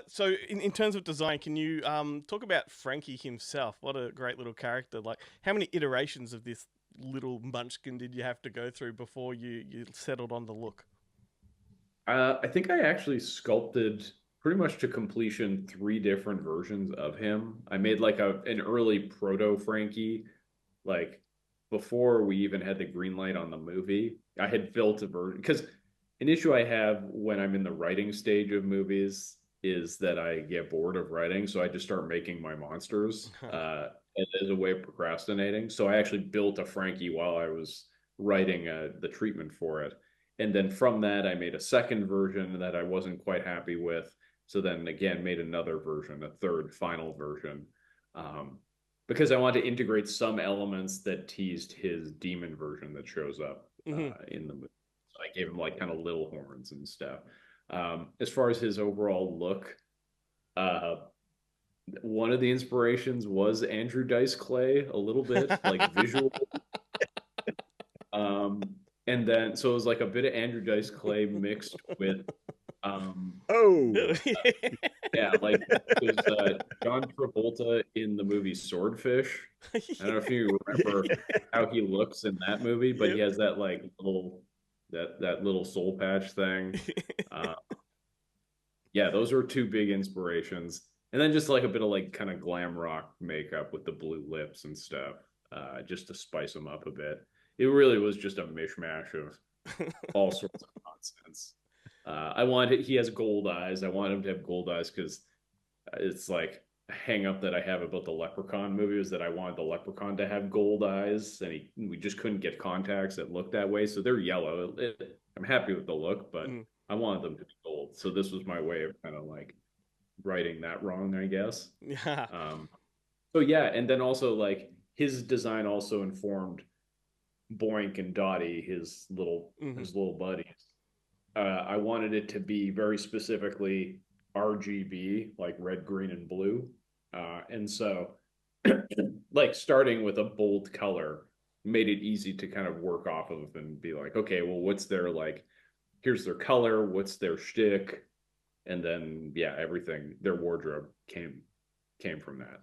So in terms of design, can you talk about Frankie himself? What a great little character! Like, how many iterations of this little munchkin did you have to go through before you settled on the look? I think I actually sculpted pretty much to completion three different versions of him. I made like an early proto Frankie, like before we even had the green light on the movie. I had built a version because an issue I have when I'm in the writing stage of movies is that I get bored of writing, so I just start making my monsters as a way of procrastinating. So I actually built a Frankie while I was writing the treatment for it. And then from that, I made a second version that I wasn't quite happy with. So then again, made another version, a third final version, um, because I wanted to integrate some elements that teased his demon version that shows up Hmm. in the movie. So I gave him like kind of little horns and stuff. As far as his overall look, uh, one of the inspirations was Andrew Dice Clay a little bit, like visual. Um, and then so it was like a bit of Andrew Dice Clay mixed with Oh, yeah, like there's John Travolta in the movie Swordfish. I don't know if you remember how he looks in that movie, but he yep. has that like little that little soul patch thing. Uh, yeah, those were two big inspirations. And then just like a bit of like kind of glam rock makeup with the blue lips and stuff, just to spice them up a bit. It really was just a mishmash of all sorts of nonsense. I wanted he has gold eyes. I want him to have gold eyes because it's like a hang up that I have about the Leprechaun movie is that I wanted the Leprechaun to have gold eyes, and we just couldn't get contacts that looked that way, so they're yellow. I'm happy with the look, but Mm. I wanted them to be gold. So this was my way of kind of like righting that wrong, I guess. Yeah. Um, so yeah, and then also like his design also informed Boink and Dottie, Hmm. his little buddies. I wanted it to be very specifically RGB, like red, green, and blue. And so, like, starting with a bold color made it easy to kind of work off of and be like, okay, well, what's their like, here's their color, what's their shtick? And then, yeah, everything, their wardrobe came from that.